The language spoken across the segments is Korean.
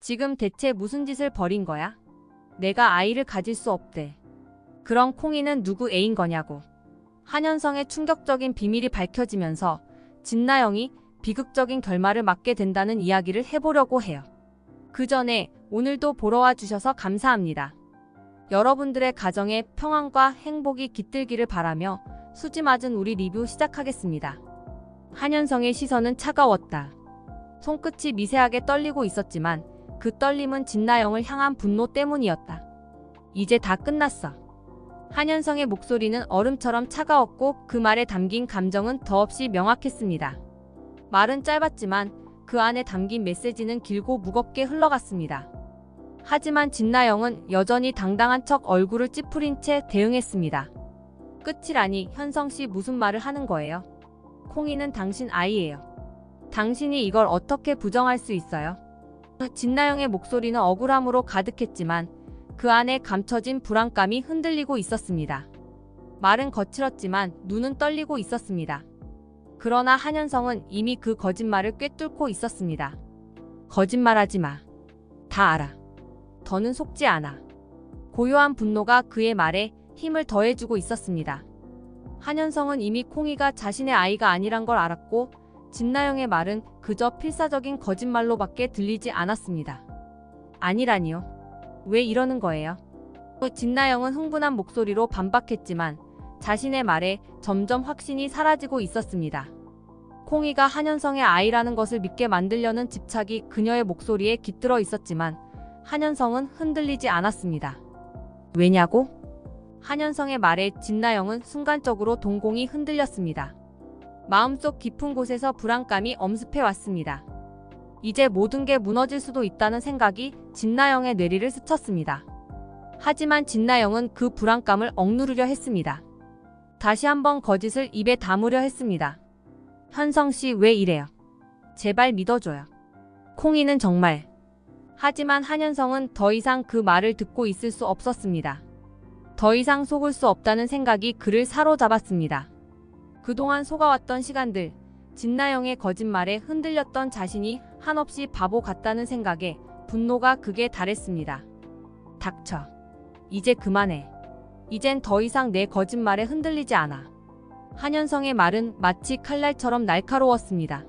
지금 대체 무슨 짓을 벌인 거야? 내가 아이를 가질 수 없대. 그럼 콩이는 누구 애인 거냐고. 한현성의 충격적인 비밀이 밝혀지면서 진나영이 비극적인 결말을 맞게 된다는 이야기를 해보려고 해요. 그 전에 오늘도 보러 와주셔서 감사합니다. 여러분들의 가정에 평안과 행복이 깃들기를 바라며 수지 맞은 우리 리뷰 시작하겠습니다. 한현성의 시선은 차가웠다. 손끝이 미세하게 떨리고 있었지만 그 떨림은 진나영을 향한 분노 때문이었다. 이제 다 끝났어. 한현성의 목소리는 얼음처럼 차가웠고 그 말에 담긴 감정은 더없이 명확했습니다. 말은 짧았지만 그 안에 담긴 메시지는 길고 무겁게 흘러갔습니다. 하지만 진나영은 여전히 당당한 척 얼굴을 찌푸린 채 대응했습니다. 끝이라니 현성씨 무슨 말을 하는 거예요? 콩이는 당신 아이예요. 당신이 이걸 어떻게 부정할 수 있어요? 진나영의 목소리는 억울함으로 가득했지만 그 안에 감춰진 불안감이 흔들리고 있었습니다. 말은 거칠었지만 눈은 떨리고 있었습니다. 그러나 한현성은 이미 그 거짓말을 꿰뚫고 있었습니다. 거짓말하지 마. 다 알아. 더는 속지 않아. 고요한 분노가 그의 말에 힘을 더해주고 있었습니다. 한현성은 이미 콩이가 자신의 아이가 아니란 걸 알았고 진나영의 말은 그저 필사적인 거짓말로밖에 들리지 않았습니다. 아니라니요. 왜 이러는 거예요? 진나영은 흥분한 목소리로 반박했지만 자신의 말에 점점 확신이 사라지고 있었습니다. 콩이가 한현성의 아이라는 것을 믿게 만들려는 집착이 그녀의 목소리에 깃들어 있었지만 한현성은 흔들리지 않았습니다. 왜냐고? 한현성의 말에 진나영은 순간적으로 동공이 흔들렸습니다. 마음속 깊은 곳에서 불안감이 엄습해 왔습니다. 이제 모든 게 무너질 수도 있다는 생각이 진나영의 뇌리를 스쳤습니다. 하지만 진나영은 그 불안감을 억누르려 했습니다. 다시 한번 거짓을 입에 담으려 했습니다. 현성씨 왜 이래요? 제발 믿어줘요. 콩이는 정말. 하지만 한현성은 더 이상 그 말을 듣고 있을 수 없었습니다. 더 이상 속을 수 없다는 생각이 그를 사로잡았습니다. 그동안 속아왔던 시간들, 진나영의 거짓말에 흔들렸던 자신이 한없이 바보 같다는 생각에 분노가 극에 달했습니다. 닥쳐. 이제 그만해. 이젠 더 이상 내 거짓말에 흔들리지 않아. 한현성의 말은 마치 칼날처럼 날카로웠습니다.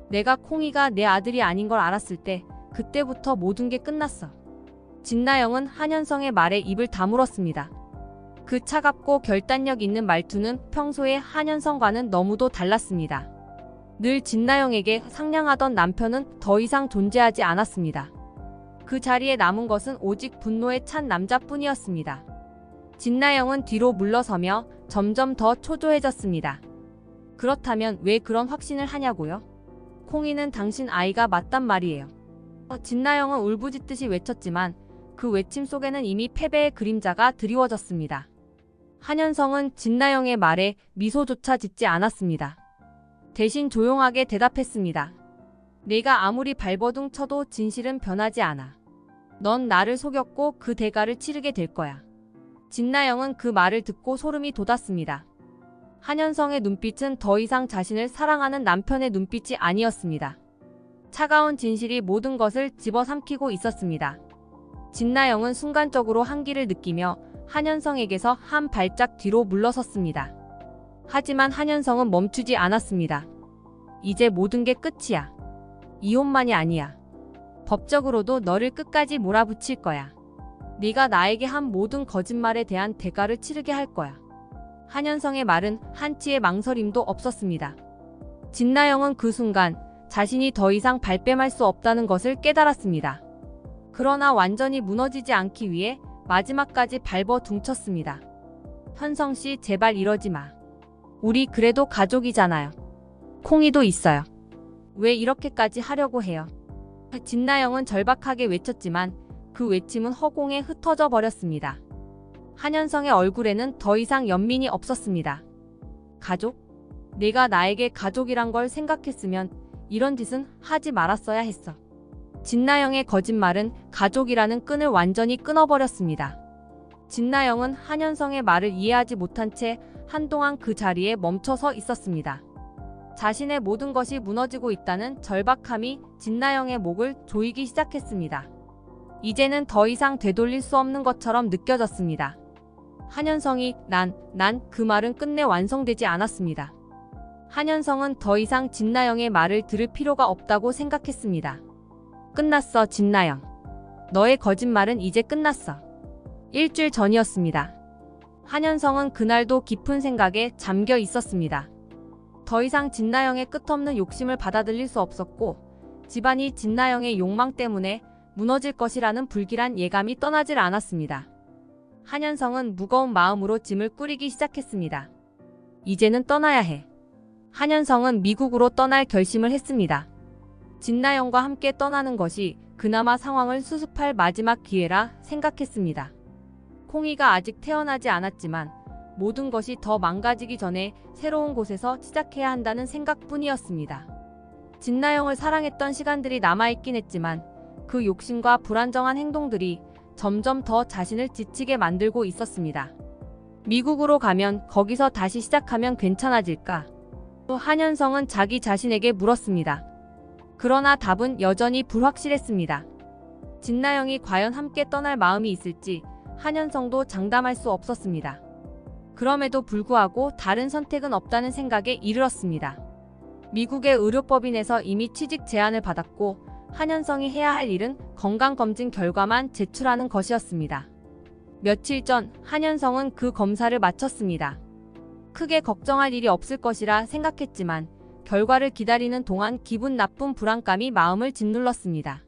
내가 콩이가 내 아들이 아닌 걸 알았을 때 그때부터 모든 게 끝났어. 진나영은 한현성의 말에 입을 다물었습니다. 그 차갑고 결단력 있는 말투는 평소의 한현성과는 너무도 달랐습니다. 늘 진나영에게 상냥하던 남편은 더 이상 존재하지 않았습니다. 그 자리에 남은 것은 오직 분노에 찬 남자뿐이었습니다. 진나영은 뒤로 물러서며 점점 더 초조해졌습니다. 그렇다면 왜 그런 확신을 하냐고요? 콩이는 당신 아이가 맞단 말이에요. 진나영은 울부짖듯이 외쳤지만 그 외침 속에는 이미 패배의 그림자가 드리워졌습니다. 한현성은 진나영의 말에 미소조차 짓지 않았습니다. 대신 조용하게 대답했습니다. 내가 아무리 발버둥 쳐도 진실은 변하지 않아. 넌 나를 속였고 그 대가를 치르게 될 거야. 진나영은 그 말을 듣고 소름이 돋았습니다. 한현성의 눈빛은 더 이상 자신을 사랑하는 남편의 눈빛이 아니었습니다. 차가운 진실이 모든 것을 집어삼키고 있었습니다. 진나영은 순간적으로 한기를 느끼며 한현성에게서 한 발짝 뒤로 물러섰습니다. 하지만 한현성은 멈추지 않았습니다. 이제 모든 게 끝이야. 이혼만이 아니야. 법적으로도 너를 끝까지 몰아붙일 거야. 네가 나에게 한 모든 거짓말에 대한 대가를 치르게 할 거야. 한현성의 말은 한치의 망설임도 없었습니다. 진나영은 그 순간 자신이 더 이상 발뺌할 수 없다는 것을 깨달았습니다. 그러나 완전히 무너지지 않기 위해 마지막까지 발버둥쳤습니다. 현성씨 제발 이러지 마. 우리 그래도 가족이잖아요. 콩이도 있어요. 왜 이렇게까지 하려고 해요? 진나영은 절박하게 외쳤지만 그 외침은 허공에 흩어져 버렸습니다. 한현성의 얼굴에는 더 이상 연민이 없었습니다. 가족? 내가 나에게 가족이란 걸 생각했으면 이런 짓은 하지 말았어야 했어. 진나영의 거짓말은 가족이라는 끈을 완전히 끊어버렸습니다. 진나영은 한현성의 말을 이해하지 못한 채 한동안 그 자리에 멈춰서 있었습니다. 자신의 모든 것이 무너지고 있다는 절박함이 진나영의 목을 조이기 시작했습니다. 이제는 더 이상 되돌릴 수 없는 것처럼 느껴졌습니다. 한현성이 난 그 말은 끝내 완성되지 않았습니다. 한현성은 더 이상 진나영의 말을 들을 필요가 없다고 생각했습니다. 끝났어, 진나영. 너의 거짓말은 이제 끝났어. 일주일 전이었습니다. 한현성은 그날도 깊은 생각에 잠겨 있었습니다. 더 이상 진나영의 끝없는 욕심을 받아들일 수 없었고 집안이 진나영의 욕망 때문에 무너질 것이라는 불길한 예감이 떠나질 않았습니다. 한현성은 무거운 마음으로 짐을 꾸리기 시작했습니다. 이제는 떠나야 해. 한현성은 미국으로 떠날 결심을 했습니다. 진나영과 함께 떠나는 것이 그나마 상황을 수습할 마지막 기회라 생각했습니다. 콩이가 아직 태어나지 않았지만 모든 것이 더 망가지기 전에 새로운 곳에서 시작해야 한다는 생각뿐이었습니다. 진나영을 사랑했던 시간들이 남아있긴 했지만 그 욕심과 불안정한 행동들이 점점 더 자신을 지치게 만들고 있었습니다. 미국으로 가면 거기서 다시 시작하면 괜찮아질까? 또 한현성은 자기 자신에게 물었습니다. 그러나 답은 여전히 불확실했습니다. 진나영이 과연 함께 떠날 마음이 있을지 한현성도 장담할 수 없었습니다. 그럼에도 불구하고 다른 선택은 없다는 생각에 이르렀습니다. 미국의 의료법인에서 이미 취직 제안을 받았고 한현성이 해야 할 일은 건강검진 결과만 제출하는 것이었습니다. 며칠 전 한현성은 그 검사를 마쳤습니다. 크게 걱정할 일이 없을 것이라 생각했지만 결과를 기다리는 동안 기분 나쁜 불안감이 마음을 짓눌렀습니다.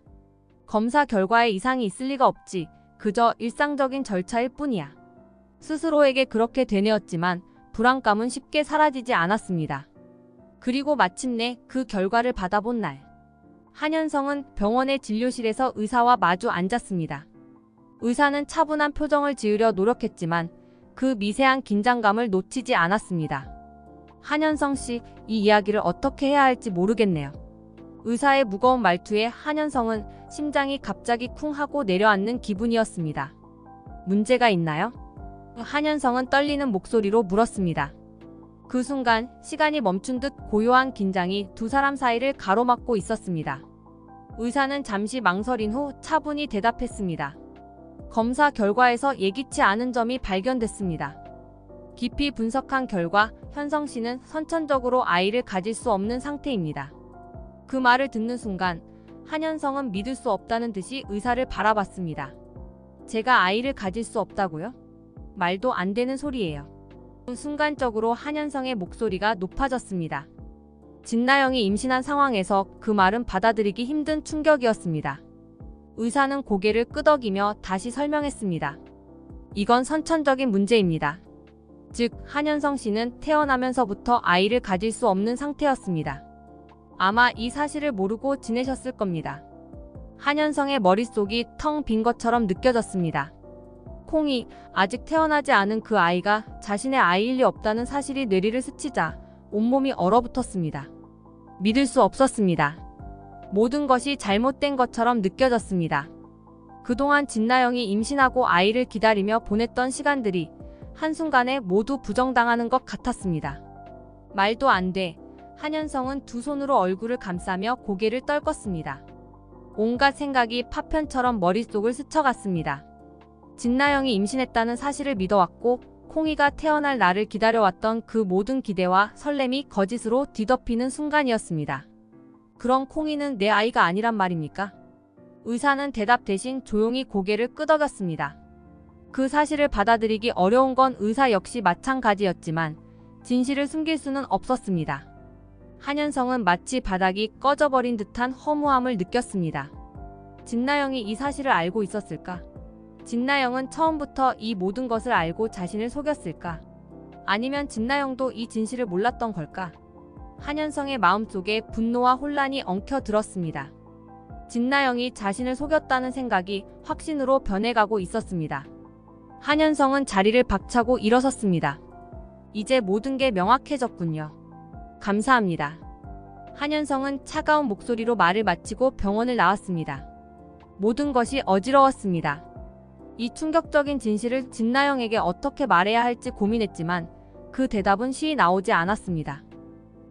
검사 결과에 이상이 있을 리가 없지. 그저 일상적인 절차일 뿐이야. 스스로에게 그렇게 되뇌었지만 불안감은 쉽게 사라지지 않았습니다. 그리고 마침내 그 결과를 받아본 날. 한현성은 병원의 진료실에서 의사와 마주 앉았습니다. 의사는 차분한 표정을 지으려 노력했지만 그 미세한 긴장감을 놓치지 않았습니다. 한현성 씨, 이 이야기를 어떻게 해야 할지 모르겠네요. 의사의 무거운 말투에 한현성은 심장이 갑자기 쿵 하고 내려앉는 기분이었습니다. 문제가 있나요? 한현성은 떨리는 목소리로 물었습니다. 그 순간 시간이 멈춘 듯 고요한 긴장이 두 사람 사이를 가로막고 있었습니다. 의사는 잠시 망설인 후 차분히 대답했습니다. 검사 결과에서 예기치 않은 점이 발견됐습니다. 깊이 분석한 결과 현성 씨는 선천적으로 아이를 가질 수 없는 상태입니다. 그 말을 듣는 순간 한현성은 믿을 수 없다는 듯이 의사를 바라봤습니다. 제가 아이를 가질 수 없다고요? 말도 안 되는 소리예요. 순간적으로 한현성의 목소리가 높아졌습니다. 진나영이 임신한 상황에서 그 말은 받아들이기 힘든 충격이었습니다. 의사는 고개를 끄덕이며 다시 설명했습니다. 이건 선천적인 문제입니다. 즉, 한현성 씨는 태어나면서부터 아이를 가질 수 없는 상태였습니다. 아마 이 사실을 모르고 지내셨을 겁니다. 한현성의 머릿속이 텅 빈 것처럼 느껴졌습니다. 콩이 아직 태어나지 않은 그 아이가 자신의 아이일 리 없다는 사실이 뇌리를 스치자 온몸이 얼어붙었습니다. 믿을 수 없었습니다. 모든 것이 잘못된 것처럼 느껴졌습니다. 그동안 진나영이 임신하고 아이를 기다리며 보냈던 시간들이 한순간에 모두 부정당하는 것 같았습니다. 말도 안 돼. 한현성은 두 손으로 얼굴을 감싸며 고개를 떨궜습니다. 온갖 생각이 파편처럼 머릿속을 스쳐갔습니다. 진나영이 임신했다는 사실을 믿어왔고 콩이가 태어날 날을 기다려왔던 그 모든 기대와 설렘이 거짓으로 뒤덮이는 순간이었습니다. 그럼 콩이는 내 아이가 아니란 말입니까? 의사는 대답 대신 조용히 고개를 끄덕였습니다. 그 사실을 받아들이기 어려운 건 의사 역시 마찬가지였지만 진실을 숨길 수는 없었습니다. 한현성은 마치 바닥이 꺼져버린 듯한 허무함을 느꼈습니다. 진나영이 이 사실을 알고 있었을까? 진나영은 처음부터 이 모든 것을 알고 자신을 속였을까? 아니면 진나영도 이 진실을 몰랐던 걸까? 한현성의 마음속에 분노와 혼란이 엉켜들었습니다. 진나영이 자신을 속였다는 생각이 확신으로 변해가고 있었습니다. 한현성은 자리를 박차고 일어섰습니다. 이제 모든 게 명확해졌군요. 감사합니다. 한현성은 차가운 목소리로 말을 마치고 병원을 나왔습니다. 모든 것이 어지러웠습니다. 이 충격적인 진실을 진나영에게 어떻게 말해야 할지 고민했지만 그 대답은 쉬이 나오지 않았습니다.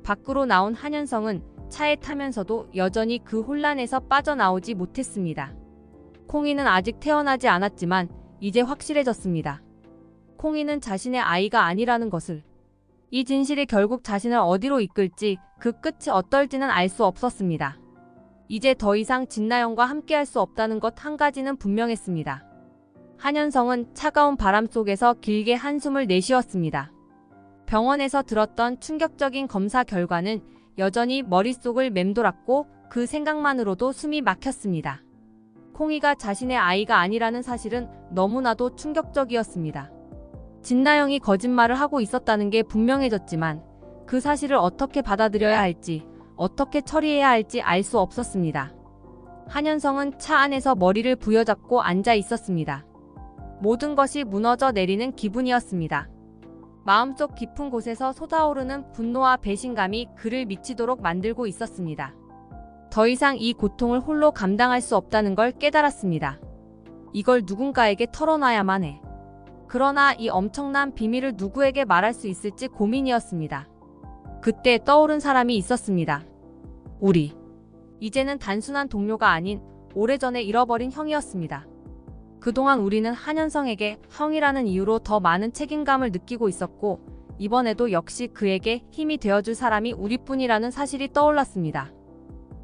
밖으로 나온 한현성은 차에 타면서도 여전히 그 혼란에서 빠져나오지 못했습니다. 콩이는 아직 태어나지 않았지만 이제 확실해졌습니다. 콩이는 자신의 아이가 아니라는 것을. 이 진실이 결국 자신을 어디로 이끌지 그 끝이 어떨지는 알 수 없었습니다. 이제 더 이상 진나영과 함께할 수 없다는 것 한 가지는 분명했습니다. 한현성은 차가운 바람 속에서 길게 한숨을 내쉬었습니다. 병원에서 들었던 충격적인 검사 결과는 여전히 머릿속을 맴돌았고 그 생각만으로도 숨이 막혔습니다. 콩이가 자신의 아이가 아니라는 사실은 너무나도 충격적이었습니다. 진나영이 거짓말을 하고 있었다는 게 분명해졌지만 그 사실을 어떻게 받아들여야 할지, 어떻게 처리해야 할지 알 수 없었습니다. 한현성은 차 안에서 머리를 부여잡고 앉아 있었습니다. 모든 것이 무너져 내리는 기분이었습니다. 마음속 깊은 곳에서 솟아오르는 분노와 배신감이 그를 미치도록 만들고 있었습니다. 더 이상 이 고통을 홀로 감당할 수 없다는 걸 깨달았습니다. 이걸 누군가에게 털어놔야만 해. 그러나 이 엄청난 비밀을 누구에게 말할 수 있을지 고민이었습니다. 그때 떠오른 사람이 있었습니다. 우리. 이제는 단순한 동료가 아닌 오래전에 잃어버린 형이었습니다. 그동안 우리는 한현성에게 형이라는 이유로 더 많은 책임감을 느끼고 있었고 이번에도 역시 그에게 힘이 되어줄 사람이 우리뿐이라는 사실이 떠올랐습니다.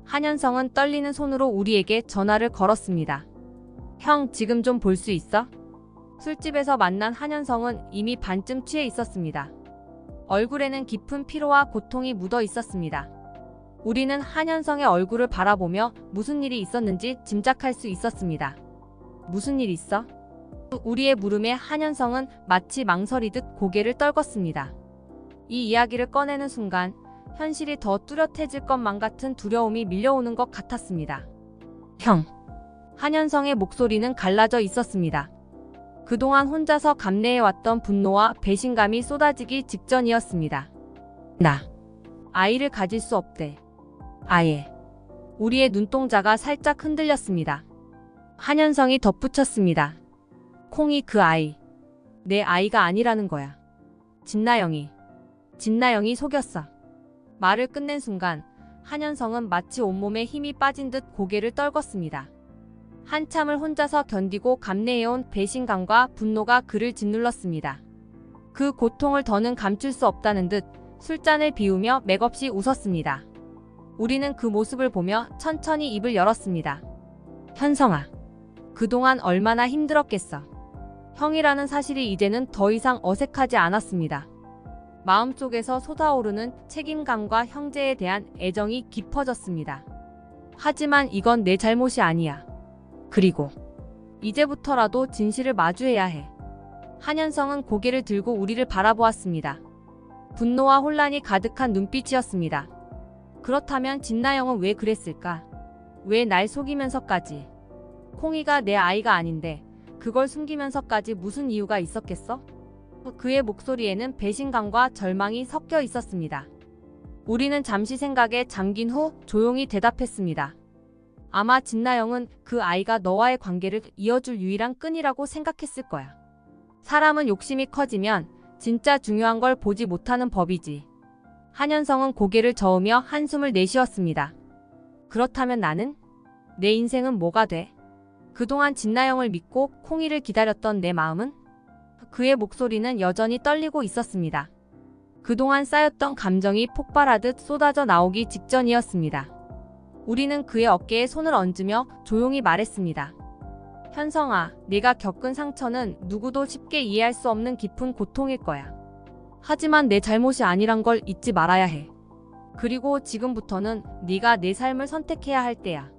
한현성은 떨리는 손으로 우리에게 전화를 걸었습니다. 형, 지금 좀 볼 수 있어? 술집에서 만난 한현성은 이미 반쯤 취해 있었습니다. 얼굴에는 깊은 피로와 고통이 묻어 있었습니다. 우리는 한현성의 얼굴을 바라보며 무슨 일이 있었는지 짐작할 수 있었습니다. 무슨 일 있어? 우리의 물음에 한현성은 마치 망설이듯 고개를 떨궜습니다. 이 이야기를 꺼내는 순간 현실이 더 뚜렷해질 것만 같은 두려움이 밀려오는 것 같았습니다. 형. 한현성의 목소리는 갈라져 있었습니다. 그동안 혼자서 감내해왔던 분노와 배신감이 쏟아지기 직전이었습니다. 나. 아이를 가질 수 없대. 아예. 우리의 눈동자가 살짝 흔들렸습니다. 한현성이 덧붙였습니다. 콩이 그 아이. 내 아이가 아니라는 거야. 진나영이 속였어. 말을 끝낸 순간 한현성은 마치 온몸에 힘이 빠진 듯 고개를 떨궜습니다. 한참을 혼자서 견디고 감내해온 배신감과 분노가 그를 짓눌렀습니다. 그 고통을 더는 감출 수 없다는 듯 술잔을 비우며 맥없이 웃었습니다. 우리는 그 모습을 보며 천천히 입을 열었습니다. 현성아. 그동안 얼마나 힘들었겠어. 형이라는 사실이 이제는 더 이상 어색하지 않았습니다. 마음속에서 솟아오르는 책임감과 형제에 대한 애정이 깊어졌습니다. 하지만 이건 내 잘못이 아니야. 그리고 이제부터라도 진실을 마주해야 해. 한현성은 고개를 들고 우리를 바라보았습니다. 분노와 혼란이 가득한 눈빛이었습니다. 그렇다면 진나영은 왜 그랬을까? 왜 날 속이면서까지? 콩이가 내 아이가 아닌데 그걸 숨기면서까지 무슨 이유가 있었겠어? 그의 목소리에는 배신감과 절망이 섞여 있었습니다. 우리는 잠시 생각에 잠긴 후 조용히 대답했습니다. 아마 진나영은 그 아이가 너와의 관계를 이어줄 유일한 끈이라고 생각했을 거야. 사람은 욕심이 커지면 진짜 중요한 걸 보지 못하는 법이지. 한현성은 고개를 저으며 한숨을 내쉬었습니다. 그렇다면 나는? 내 인생은 뭐가 돼? 그동안 진나영을 믿고 콩이를 기다렸던 내 마음은? 그의 목소리는 여전히 떨리고 있었습니다. 그동안 쌓였던 감정이 폭발하듯 쏟아져 나오기 직전이었습니다. 우리는 그의 어깨에 손을 얹으며 조용히 말했습니다. 현성아, 네가 겪은 상처는 누구도 쉽게 이해할 수 없는 깊은 고통일 거야. 하지만 내 잘못이 아니란 걸 잊지 말아야 해. 그리고 지금부터는 네가 내 삶을 선택해야 할 때야.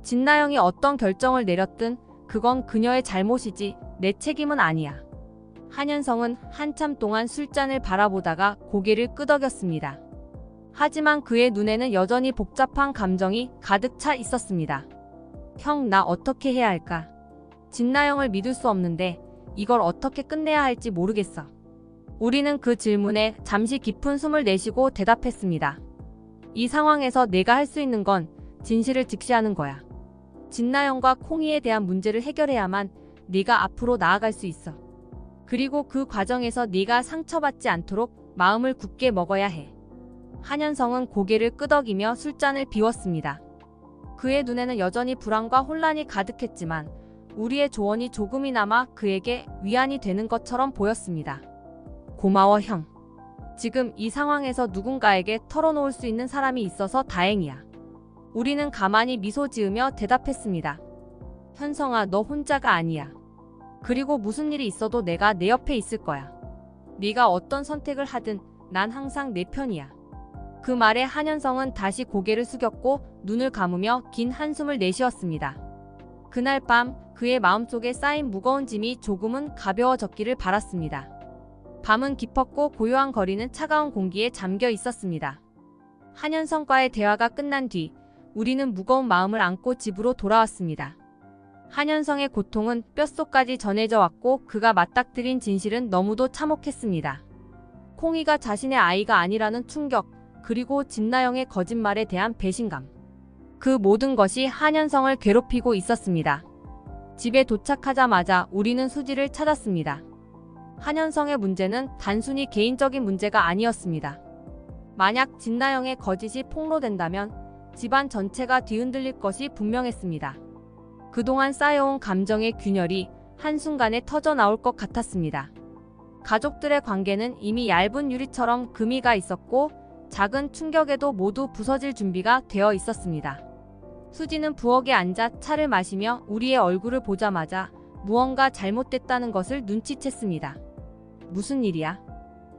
진나영이 어떤 결정을 내렸든 그건 그녀의 잘못이지 내 책임은 아니야. 한현성은 한참 동안 술잔을 바라보다가 고개를 끄덕였습니다. 하지만 그의 눈에는 여전히 복잡한 감정이 가득 차 있었습니다. 형, 나 어떻게 해야 할까? 진나영을 믿을 수 없는데 이걸 어떻게 끝내야 할지 모르겠어. 우리는 그 질문에 잠시 깊은 숨을 내쉬고 대답했습니다. 이 상황에서 내가 할 수 있는 건 진실을 직시하는 거야. 진나영과 콩이에 대한 문제를 해결해야만 네가 앞으로 나아갈 수 있어. 그리고 그 과정에서 네가 상처받지 않도록 마음을 굳게 먹어야 해. 한현성은 고개를 끄덕이며 술잔을 비웠습니다. 그의 눈에는 여전히 불안과 혼란이 가득했지만 우리의 조언이 조금이나마 그에게 위안이 되는 것처럼 보였습니다. 고마워 형. 지금 이 상황에서 누군가에게 털어놓을 수 있는 사람이 있어서 다행이야. 우리는 가만히 미소 지으며 대답했습니다. 현성아, 너 혼자가 아니야. 그리고 무슨 일이 있어도 내가 내 옆에 있을 거야. 네가 어떤 선택을 하든 난 항상 내 편이야. 그 말에 한현성은 다시 고개를 숙였고 눈을 감으며 긴 한숨을 내쉬었습니다. 그날 밤 그의 마음속에 쌓인 무거운 짐이 조금은 가벼워졌기를 바랐습니다. 밤은 깊었고 고요한 거리는 차가운 공기에 잠겨 있었습니다. 한현성과의 대화가 끝난 뒤 우리는 무거운 마음을 안고 집으로 돌아왔습니다. 한현성의 고통은 뼛속까지 전해져 왔고 그가 맞닥뜨린 진실은 너무도 참혹했습니다. 콩이가 자신의 아이가 아니라는 충격, 그리고 진나영의 거짓말에 대한 배신감. 그 모든 것이 한현성을 괴롭히고 있었습니다. 집에 도착하자마자 우리는 수지를 찾았습니다. 한현성의 문제는 단순히 개인적인 문제가 아니었습니다. 만약 진나영의 거짓이 폭로된다면 집안 전체가 뒤흔들릴 것이 분명했습니다. 그동안 쌓여온 감정의 균열이 한순간에 터져나올 것 같았습니다. 가족들의 관계는 이미 얇은 유리처럼 금이 가 있었고 작은 충격에도 모두 부서질 준비가 되어 있었습니다. 수지는 부엌에 앉아 차를 마시며 우리의 얼굴을 보자마자 무언가 잘못됐다는 것을 눈치챘습니다. 무슨 일이야?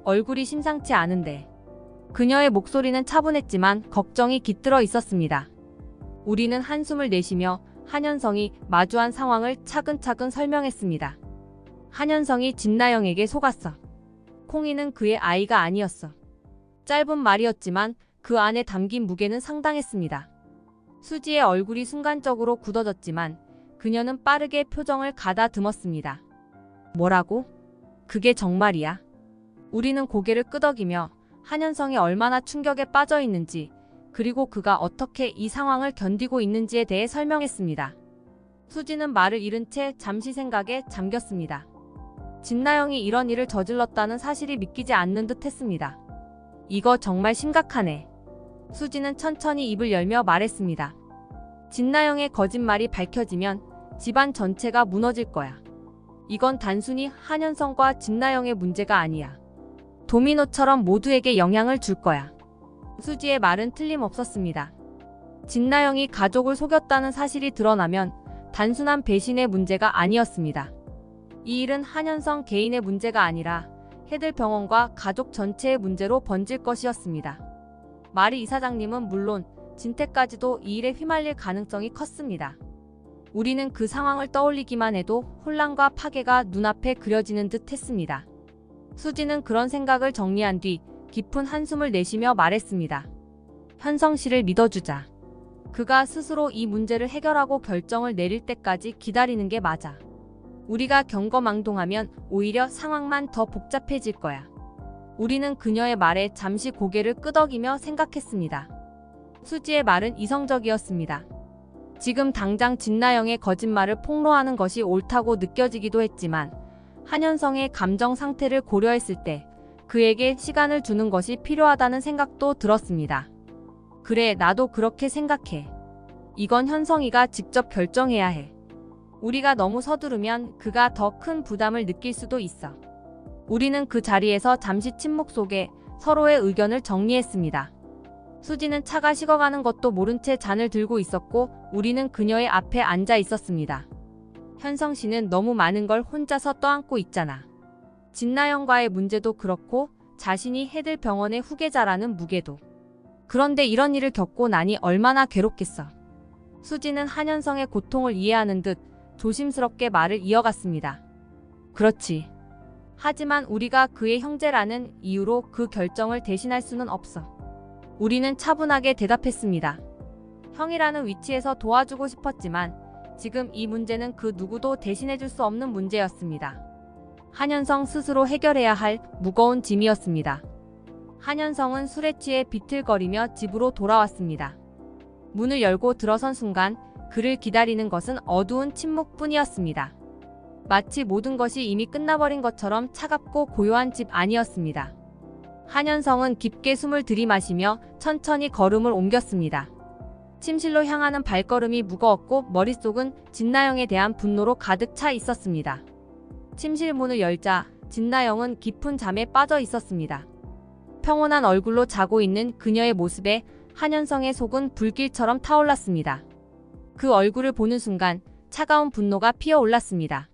얼굴이 심상치 않은데. 그녀의 목소리는 차분했지만 걱정이 깃들어 있었습니다. 우리는 한숨을 내쉬며 한현성이 마주한 상황을 차근차근 설명했습니다. 한현성이 진나영에게 속았어. 콩이는 그의 아이가 아니었어. 짧은 말이었지만 그 안에 담긴 무게는 상당했습니다. 수지의 얼굴이 순간적으로 굳어졌지만 그녀는 빠르게 표정을 가다듬었습니다. 뭐라고? 그게 정말이야? 우리는 고개를 끄덕이며 한현성이 얼마나 충격에 빠져 있는지 그리고 그가 어떻게 이 상황을 견디고 있는지에 대해 설명했습니다. 수지는 말을 잃은 채 잠시 생각에 잠겼습니다. 진나영이 이런 일을 저질렀다는 사실이 믿기지 않는 듯 했습니다. 이거 정말 심각하네. 수지는 천천히 입을 열며 말했습니다. 진나영의 거짓말이 밝혀지면 집안 전체가 무너질 거야. 이건 단순히 한현성과 진나영의 문제가 아니야. 도미노처럼 모두에게 영향을 줄 거야. 수지의 말은 틀림없었습니다. 진나영이 가족을 속였다는 사실이 드러나면 단순한 배신의 문제가 아니었습니다. 이 일은 한현성 개인의 문제가 아니라 해들병원과 가족 전체의 문제로 번질 것이었습니다. 마리 이사장님은 물론 진태까지도 이 일에 휘말릴 가능성이 컸습니다. 우리는 그 상황을 떠올리기만 해도 혼란과 파괴가 눈앞에 그려지는 듯 했습니다. 수지는 그런 생각을 정리한 뒤 깊은 한숨을 내쉬며 말했습니다. 현성 씨를 믿어주자. 그가 스스로 이 문제를 해결하고 결정을 내릴 때까지 기다리는 게 맞아. 우리가 경거망동하면 오히려 상황만 더 복잡해질 거야. 우리는 그녀의 말에 잠시 고개를 끄덕이며 생각했습니다. 수지의 말은 이성적이었습니다. 지금 당장 진나영의 거짓말을 폭로하는 것이 옳다고 느껴지기도 했지만 한현성의 감정 상태를 고려했을 때 그에게 시간을 주는 것이 필요하다는 생각도 들었습니다. 그래, 나도 그렇게 생각해. 이건 현성이가 직접 결정해야 해. 우리가 너무 서두르면 그가 더 큰 부담을 느낄 수도 있어. 우리는 그 자리에서 잠시 침묵 속에 서로의 의견을 정리했습니다. 수지는 차가 식어가는 것도 모른 채 잔을 들고 있었고 우리는 그녀의 앞에 앉아 있었습니다. 현성 씨는 너무 많은 걸 혼자서 떠안고 있잖아. 진나영과의 문제도 그렇고 자신이 해들병원의 후계자라는 무게도. 그런데 이런 일을 겪고 나니 얼마나 괴롭겠어. 수지는 한현성의 고통을 이해하는 듯 조심스럽게 말을 이어갔습니다. 그렇지. 하지만 우리가 그의 형제라는 이유로 그 결정을 대신할 수는 없어. 우리는 차분하게 대답했습니다. 형이라는 위치에서 도와주고 싶었지만 지금 이 문제는 그 누구도 대신해줄 수 없는 문제였습니다. 한현성 스스로 해결해야 할 무거운 짐이었습니다. 한현성은 술에 취해 비틀거리며 집으로 돌아왔습니다. 문을 열고 들어선 순간 그를 기다리는 것은 어두운 침묵뿐이었습니다. 마치 모든 것이 이미 끝나버린 것처럼 차갑고 고요한 집 안이었습니다. 한현성은 깊게 숨을 들이마시며 천천히 걸음을 옮겼습니다. 침실로 향하는 발걸음이 무거웠고 머릿속은 진나영에 대한 분노로 가득 차 있었습니다. 침실 문을 열자 진나영은 깊은 잠에 빠져 있었습니다. 평온한 얼굴로 자고 있는 그녀의 모습에 한현성의 속은 불길처럼 타올랐습니다. 그 얼굴을 보는 순간 차가운 분노가 피어올랐습니다.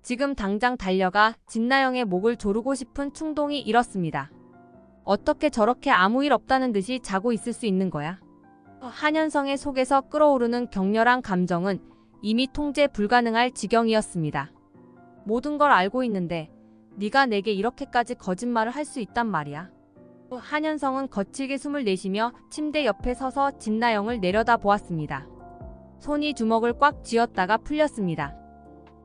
지금 당장 달려가 진나영의 목을 조르고 싶은 충동이 일었습니다. 어떻게 저렇게 아무 일 없다는 듯이 자고 있을 수 있는 거야? 한현성의 속에서 끓어오르는 격렬한 감정은 이미 통제 불가능할 지경이었습니다. 모든 걸 알고 있는데 네가 내게 이렇게까지 거짓말을 할 수 있단 말이야. 한현성은 거칠게 숨을 내쉬며 침대 옆에 서서 진나영을 내려다보았습니다. 손이 주먹을 꽉 쥐었다가 풀렸습니다.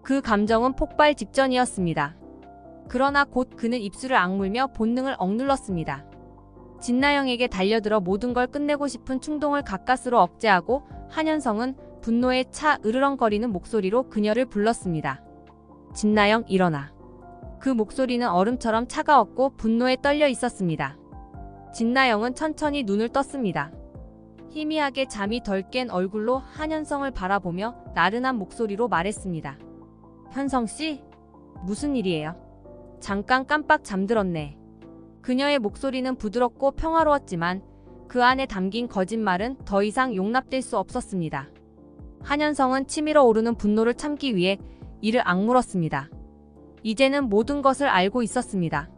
그 감정은 폭발 직전이었습니다. 그러나 곧 그는 입술을 악물며 본능을 억눌렀습니다. 진나영에게 달려들어 모든 걸 끝내고 싶은 충동을 가까스로 억제하고 한현성은 분노에 차 으르렁거리는 목소리로 그녀를 불렀습니다. 진나영, 일어나. 그 목소리는 얼음처럼 차가웠고 분노에 떨려 있었습니다. 진나영은 천천히 눈을 떴습니다. 희미하게 잠이 덜 깬 얼굴로 한현성을 바라보며 나른한 목소리로 말했습니다. 현성씨? 무슨 일이에요? 잠깐 깜빡 잠들었네. 그녀의 목소리는 부드럽고 평화로웠지만 그 안에 담긴 거짓말은 더 이상 용납될 수 없었습니다. 한현성은 치밀어 오르는 분노를 참기 위해 이를 악물었습니다. 이제는 모든 것을 알고 있었습니다.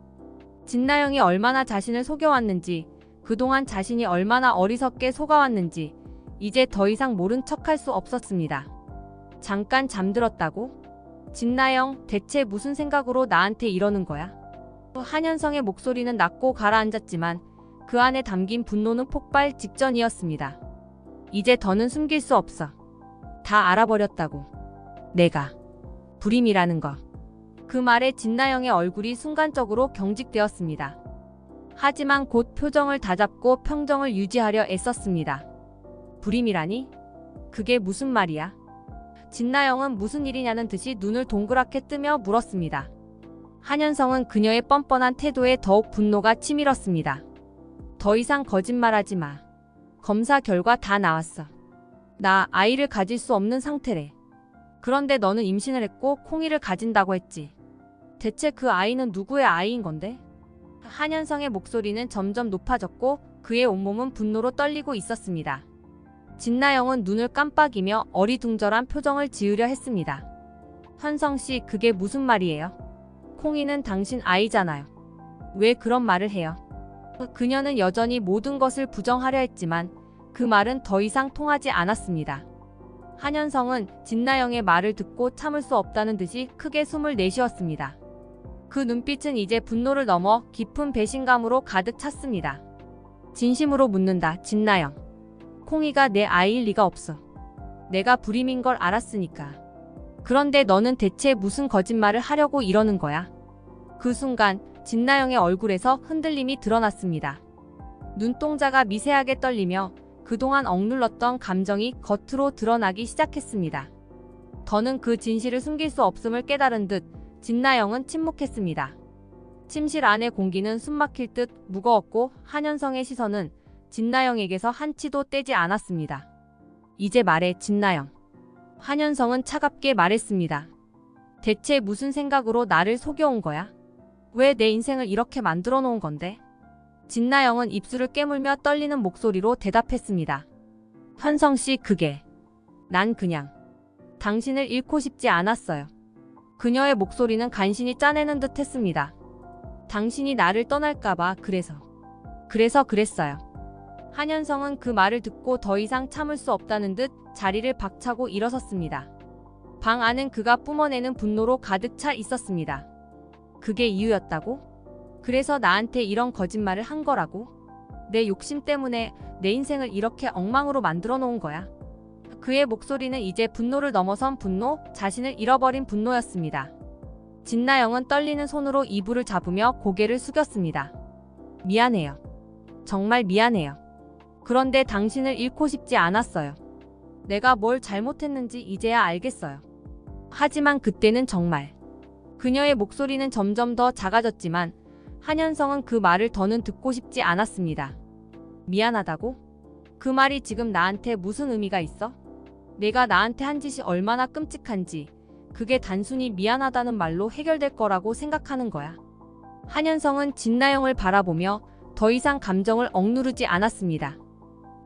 진나영이 얼마나 자신을 속여왔는지, 그동안 자신이 얼마나 어리석게 속아왔는지 이제 더 이상 모른 척할 수 없었습니다. 잠깐 잠들었다고? 진나영, 대체 무슨 생각으로 나한테 이러는 거야? 한현성의 목소리는 낮고 가라앉았지만 그 안에 담긴 분노는 폭발 직전이었습니다. 이제 더는 숨길 수 없어. 다 알아버렸다고. 내가 불임이라는 거. 그 말에 진나영의 얼굴이 순간적으로 경직되었습니다. 하지만 곧 표정을 다잡고 평정을 유지하려 애썼습니다. 불임이라니? 그게 무슨 말이야? 진나영은 무슨 일이냐는 듯이 눈을 동그랗게 뜨며 물었습니다. 한현성은 그녀의 뻔뻔한 태도에 더욱 분노가 치밀었습니다. 더 이상 거짓말하지 마. 검사 결과 다 나왔어. 나 아이를 가질 수 없는 상태래. 그런데 너는 임신을 했고 콩이를 가진다고 했지. 대체 그 아이는 누구의 아이인 건데? 한현성의 목소리는 점점 높아졌고 그의 온몸은 분노로 떨리고 있었습니다. 진나영은 눈을 깜빡이며 어리둥절한 표정을 지으려 했습니다. 현성씨, 그게 무슨 말이에요? 콩이는 당신 아이잖아요. 왜 그런 말을 해요? 그녀는 여전히 모든 것을 부정하려 했지만 그 말은 더 이상 통하지 않았습니다. 한현성은 진나영의 말을 듣고 참을 수 없다는 듯이 크게 숨을 내쉬었습니다. 그 눈빛은 이제 분노를 넘어 깊은 배신감으로 가득 찼습니다. 진심으로 묻는다, 진나영. 콩이가 내 아이일 리가 없어. 내가 불임인 걸 알았으니까. 그런데 너는 대체 무슨 거짓말을 하려고 이러는 거야? 그 순간 진나영의 얼굴에서 흔들림이 드러났습니다. 눈동자가 미세하게 떨리며 그동안 억눌렀던 감정이 겉으로 드러나기 시작했습니다. 더는 그 진실을 숨길 수 없음을 깨달은 듯 진나영은 침묵했습니다. 침실 안의 공기는 숨막힐 듯 무거웠고 한현성의 시선은 진나영에게서 한치도 떼지 않았습니다. 이제 말해, 진나영. 한현성은 차갑게 말했습니다. 대체 무슨 생각으로 나를 속여온 거야? 왜 내 인생을 이렇게 만들어 놓은 건데? 진나영은 입술을 깨물며 떨리는 목소리로 대답했습니다. 현성씨, 난 그냥 당신을 잃고 싶지 않았어요. 그녀의 목소리는 간신히 짜내는 듯 했습니다. 당신이 나를 떠날까봐 그래서 그랬어요. 한현성은 그 말을 듣고 더 이상 참을 수 없다는 듯 자리를 박차고 일어섰습니다. 방 안은 그가 뿜어내는 분노로 가득 차 있었습니다. 그게 이유였다고? 그래서 나한테 이런 거짓말을 한 거라고? 내 욕심 때문에 내 인생을 이렇게 엉망으로 만들어 놓은 거야? 그의 목소리는 이제 분노를 넘어선 분노, 자신을 잃어버린 분노였습니다. 진나영은 떨리는 손으로 이불을 잡으며 고개를 숙였습니다. 미안해요. 정말 미안해요. 그런데 당신을 잃고 싶지 않았어요. 내가 뭘 잘못했는지 이제야 알겠어요. 하지만 그때는 정말. 그녀의 목소리는 점점 더 작아졌지만 한현성은 그 말을 더는 듣고 싶지 않았습니다. 미안하다고? 그 말이 지금 나한테 무슨 의미가 있어? 내가 나한테 한 짓이 얼마나 끔찍한지 그게 단순히 미안하다는 말로 해결될 거라고 생각하는 거야. 한현성은 진나영을 바라보며 더 이상 감정을 억누르지 않았습니다.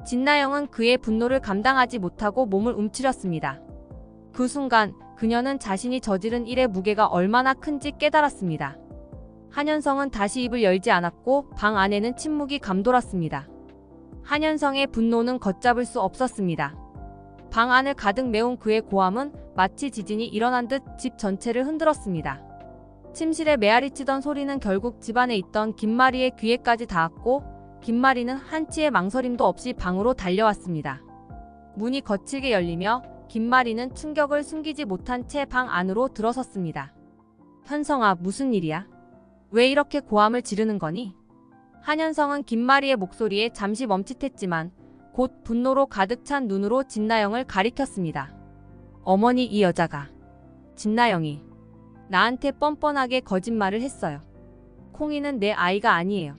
진나영은 그의 분노를 감당하지 못하고 몸을 움츠렸습니다. 그 순간 그녀는 자신이 저지른 일의 무게가 얼마나 큰지 깨달았습니다. 한현성은 다시 입을 열지 않았고 방 안에는 침묵이 감돌았습니다. 한현성의 분노는 걷잡을 수 없었습니다. 방 안을 가득 메운 그의 고함은 마치 지진이 일어난 듯 집 전체를 흔들었습니다. 침실에 메아리치던 소리는 결국 집안에 있던 김마리의 귀에까지 닿았고 김마리는 한치의 망설임도 없이 방으로 달려왔습니다. 문이 거칠게 열리며 김마리는 충격을 숨기지 못한 채 방 안으로 들어섰습니다. 현성아, 무슨 일이야? 왜 이렇게 고함을 지르는 거니? 한현성은 김마리의 목소리에 잠시 멈칫했지만 곧 분노로 가득 찬 눈으로 진나영을 가리켰습니다. 어머니, 이 여자가 진나영이 나한테 뻔뻔하게 거짓말을 했어요. 콩이는 내 아이가 아니에요.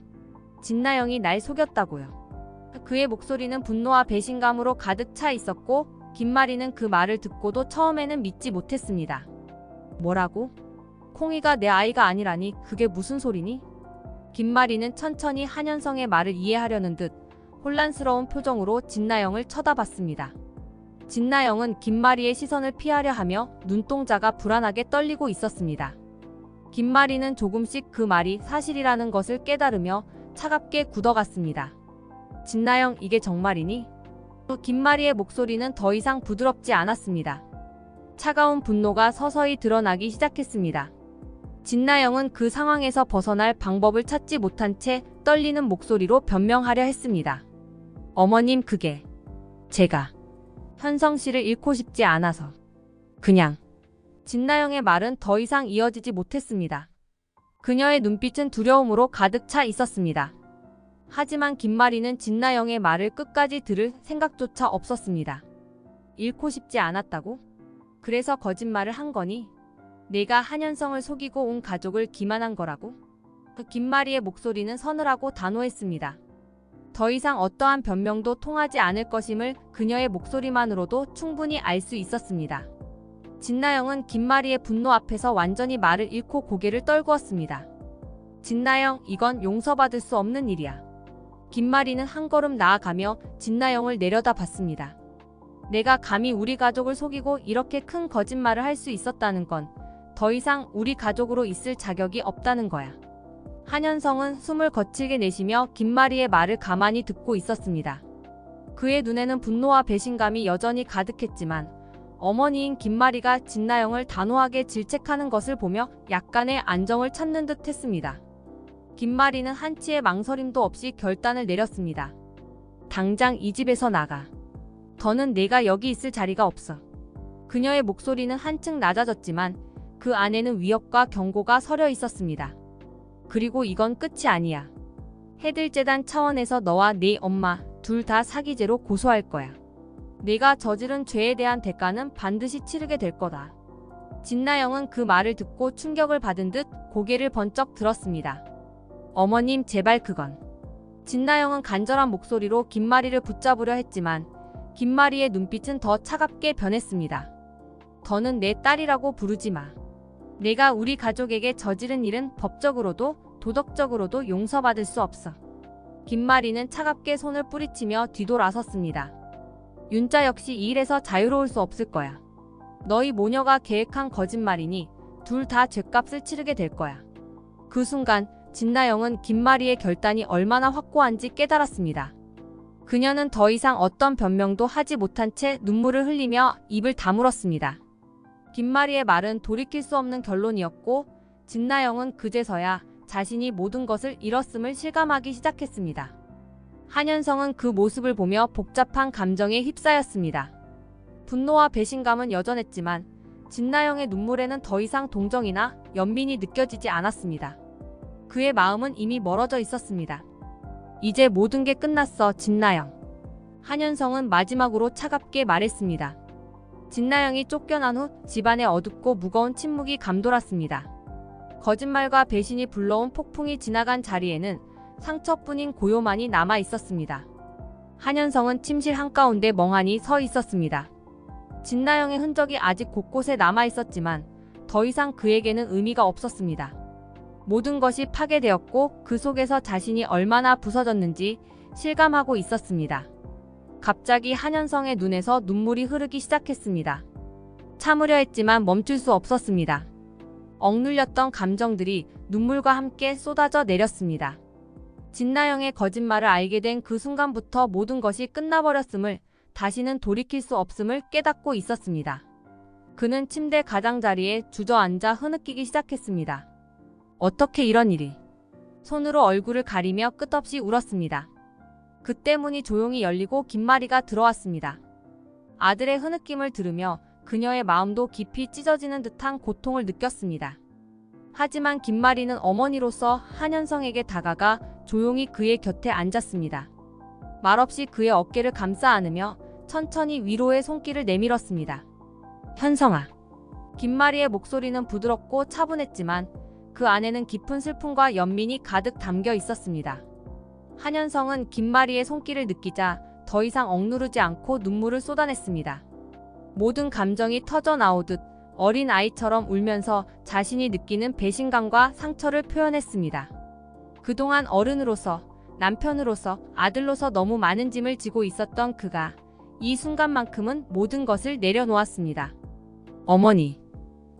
진나영이 날 속였다고요. 그의 목소리는 분노와 배신감으로 가득 차 있었고 김마리는 그 말을 듣고도 처음에는 믿지 못했습니다. 뭐라고? 콩이가 내 아이가 아니라니 그게 무슨 소리니? 김마리는 천천히 한현성의 말을 이해하려는 듯 혼란스러운 표정으로 진나영을 쳐다봤습니다. 진나영은 김마리의 시선을 피하려 하며 눈동자가 불안하게 떨리고 있었습니다. 김마리는 조금씩 그 말이 사실이라는 것을 깨달으며 차갑게 굳어갔습니다. 진나영, 이게 정말이니? 김마리의 목소리는 더 이상 부드럽지 않았습니다. 차가운 분노가 서서히 드러나기 시작했습니다. 진나영은 그 상황에서 벗어날 방법을 찾지 못한 채 떨리는 목소리로 변명하려 했습니다. 어머님, 그게 제가 현성 씨를 잃고 싶지 않아서 그냥. 진나영의 말은 더 이상 이어지지 못했습니다. 그녀의 눈빛은 두려움으로 가득 차 있었습니다. 하지만 김마리는 진나영의 말을 끝까지 들을 생각조차 없었습니다. 잃고 싶지 않았다고? 그래서 거짓말을 한 거니? 내가 한현성을 속이고 온 가족을 기만한 거라고? 그 김마리의 목소리는 서늘하고 단호했습니다. 더 이상 어떠한 변명도 통하지 않을 것임을 그녀의 목소리만으로도 충분히 알 수 있었습니다. 진나영은 김마리의 분노 앞에서 완전히 말을 잃고 고개를 떨구었습니다. 진나영, 이건 용서받을 수 없는 일이야. 김마리는 한 걸음 나아가며 진나영을 내려다봤습니다. 내가 감히 우리 가족을 속이고 이렇게 큰 거짓말을 할 수 있었다는 건 더 이상 우리 가족으로 있을 자격이 없다는 거야. 한현성은 숨을 거칠게 내쉬며 김마리의 말을 가만히 듣고 있었습니다. 그의 눈에는 분노와 배신감이 여전히 가득했지만 어머니인 김마리가 진나영을 단호하게 질책하는 것을 보며 약간의 안정을 찾는 듯 했습니다. 김마리는 한치의 망설임도 없이 결단을 내렸습니다. 당장 이 집에서 나가. 더는 내가 여기 있을 자리가 없어. 그녀의 목소리는 한층 낮아졌지만 그 안에는 위협과 경고가 서려 있었습니다. 그리고 이건 끝이 아니야. 해들재단 차원에서 너와 네 엄마 둘 다 사기죄로 고소할 거야. 내가 저지른 죄에 대한 대가는 반드시 치르게 될 거다. 진나영은 그 말을 듣고 충격을 받은 듯 고개를 번쩍 들었습니다. 어머님, 제발 그건. 진나영은 간절한 목소리로 김마리를 붙잡으려 했지만 김마리의 눈빛은 더 차갑게 변했습니다. 더는 내 딸이라고 부르지 마. 내가 우리 가족에게 저지른 일은 법적으로도 도덕적으로도 용서받을 수 없어. 김마리는 차갑게 손을 뿌리치며 뒤돌아섰습니다. 윤자 역시 이 일에서 자유로울 수 없을 거야. 너희 모녀가 계획한 거짓말이니 둘 다 죗값을 치르게 될 거야. 그 순간 진나영은 김마리의 결단이 얼마나 확고한지 깨달았습니다. 그녀는 더 이상 어떤 변명도 하지 못한 채 눈물을 흘리며 입을 다물었습니다. 김마리의 말은 돌이킬 수 없는 결론이었고 진나영은 그제서야 자신이 모든 것을 잃었음을 실감하기 시작했습니다. 한현성은 그 모습을 보며 복잡한 감정에 휩싸였습니다. 분노와 배신감은 여전했지만 진나영의 눈물에는 더 이상 동정이나 연민이 느껴지지 않았습니다. 그의 마음은 이미 멀어져 있었습니다. 이제 모든 게 끝났어, 진나영. 한현성은 마지막으로 차갑게 말했습니다. 진나영이 쫓겨난 후 집안에 어둡고 무거운 침묵이 감돌았습니다. 거짓말과 배신이 불러온 폭풍이 지나간 자리에는 상처뿐인 고요만이 남아 있었습니다. 한현성은 침실 한가운데 멍하니 서 있었습니다. 진나영의 흔적이 아직 곳곳에 남아 있었지만 더 이상 그에게는 의미가 없었습니다. 모든 것이 파괴되었고 그 속에서 자신이 얼마나 부서졌는지 실감하고 있었습니다. 갑자기 한현성의 눈에서 눈물이 흐르기 시작했습니다. 참으려 했지만 멈출 수 없었습니다. 억눌렸던 감정들이 눈물과 함께 쏟아져 내렸습니다. 진나영의 거짓말을 알게 된 그 순간부터 모든 것이 끝나버렸음을, 다시는 돌이킬 수 없음을 깨닫고 있었습니다. 그는 침대 가장자리에 주저앉아 흐느끼기 시작했습니다. 어떻게 이런 일이? 손으로 얼굴을 가리며 끝없이 울었습니다. 그때 문이 조용히 열리고 김마리가 들어왔습니다. 아들의 흐느낌을 들으며 그녀의 마음도 깊이 찢어지는 듯한 고통을 느꼈습니다. 하지만 김마리는 어머니로서 한현성에게 다가가 조용히 그의 곁에 앉았습니다. 말없이 그의 어깨를 감싸 안으며 천천히 위로의 손길을 내밀었습니다. 현성아. 김마리의 목소리는 부드럽고 차분했지만 그 안에는 깊은 슬픔과 연민이 가득 담겨 있었습니다. 한현성은 김마리의 손길을 느끼자 더 이상 억누르지 않고 눈물을 쏟아냈습니다. 모든 감정이 터져 나오듯 어린 아이처럼 울면서 자신이 느끼는 배신감과 상처를 표현했습니다. 그동안 어른으로서, 남편으로서, 아들로서 너무 많은 짐을 지고 있었던 그가 이 순간만큼은 모든 것을 내려놓았습니다. 어머니,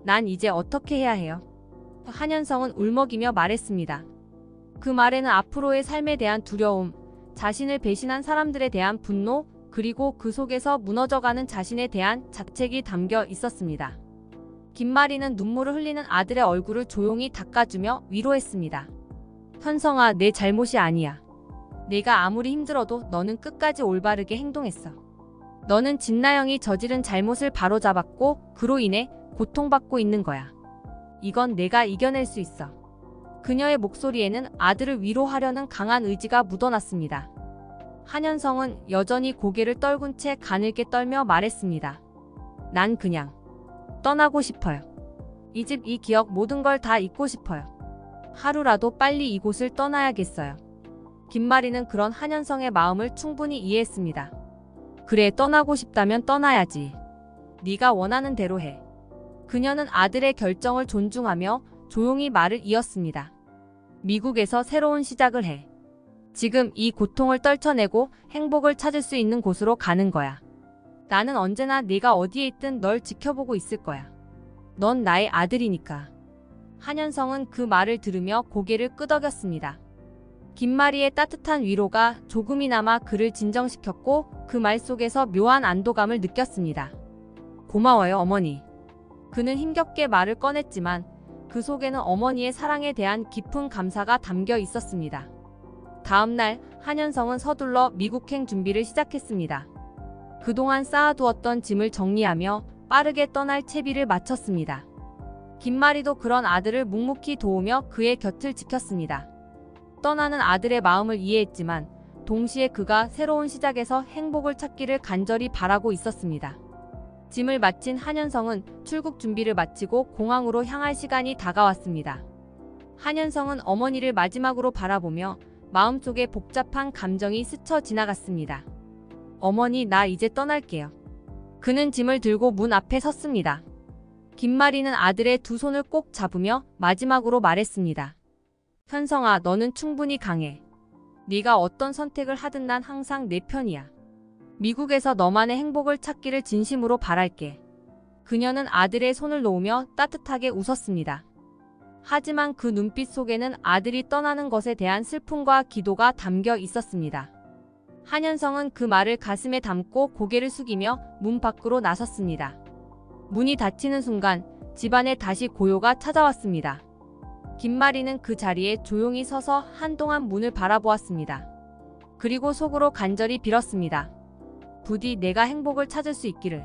난 이제 어떻게 해야 해요? 한현성은 울먹이며 말했습니다. 그 말에는 앞으로의 삶에 대한 두려움, 자신을 배신한 사람들에 대한 분노, 그리고 그 속에서 무너져가는 자신에 대한 자책이 담겨 있었습니다. 김마리는 눈물을 흘리는 아들의 얼굴을 조용히 닦아주며 위로했습니다. 현성아, 내 잘못이 아니야. 내가 아무리 힘들어도 너는 끝까지 올바르게 행동했어. 너는 진나영이 저지른 잘못을 바로잡았고 그로 인해 고통받고 있는 거야. 이건 내가 이겨낼 수 있어. 그녀의 목소리에는 아들을 위로하려는 강한 의지가 묻어났습니다. 한현성은 여전히 고개를 떨군 채 가늘게 떨며 말했습니다. 난 그냥 떠나고 싶어요. 이 집, 이 기억, 모든 걸 다 잊고 싶어요. 하루라도 빨리 이곳을 떠나야겠어요. 김마리는 그런 한현성의 마음을 충분히 이해했습니다. 그래, 떠나고 싶다면 떠나야지. 네가 원하는 대로 해. 그녀는 아들의 결정을 존중하며 조용히 말을 이었습니다. 미국에서 새로운 시작을 해. 지금 이 고통을 떨쳐내고 행복을 찾을 수 있는 곳으로 가는 거야. 나는 언제나 네가 어디에 있든 널 지켜보고 있을 거야. 넌 나의 아들이니까. 한현성은 그 말을 들으며 고개를 끄덕였습니다. 김마리의 따뜻한 위로가 조금이나마 그를 진정시켰고 그 말 속에서 묘한 안도감을 느꼈습니다. 고마워요, 어머니. 그는 힘겹게 말을 꺼냈지만 그 속에는 어머니의 사랑에 대한 깊은 감사가 담겨 있었습니다. 다음 날 한현성은 서둘러 미국행 준비를 시작했습니다. 그동안 쌓아두었던 짐을 정리하며 빠르게 떠날 채비를 마쳤습니다. 김마리도 그런 아들을 묵묵히 도우며 그의 곁을 지켰습니다. 떠나는 아들의 마음을 이해했지만 동시에 그가 새로운 시작에서 행복을 찾기를 간절히 바라고 있었습니다. 짐을 마친 한현성은 출국 준비를 마치고 공항으로 향할 시간이 다가왔습니다. 한현성은 어머니를 마지막으로 바라보며 마음속에 복잡한 감정이 스쳐 지나갔습니다. 어머니, 나 이제 떠날게요. 그는 짐을 들고 문 앞에 섰습니다. 김마리는 아들의 두 손을 꼭 잡으며 마지막으로 말했습니다. 현성아, 너는 충분히 강해. 네가 어떤 선택을 하든 난 항상 내 편이야. 미국에서 너만의 행복을 찾기를 진심으로 바랄게. 그녀는 아들의 손을 놓으며 따뜻하게 웃었습니다. 하지만 그 눈빛 속에는 아들이 떠나는 것에 대한 슬픔과 기도가 담겨 있었습니다. 한현성은 그 말을 가슴에 담고 고개를 숙이며 문 밖으로 나섰습니다. 문이 닫히는 순간 집안에 다시 고요가 찾아왔습니다. 김마리는 그 자리에 조용히 서서 한동안 문을 바라보았습니다. 그리고 속으로 간절히 빌었습니다. 부디 내가 행복을 찾을 수 있기를.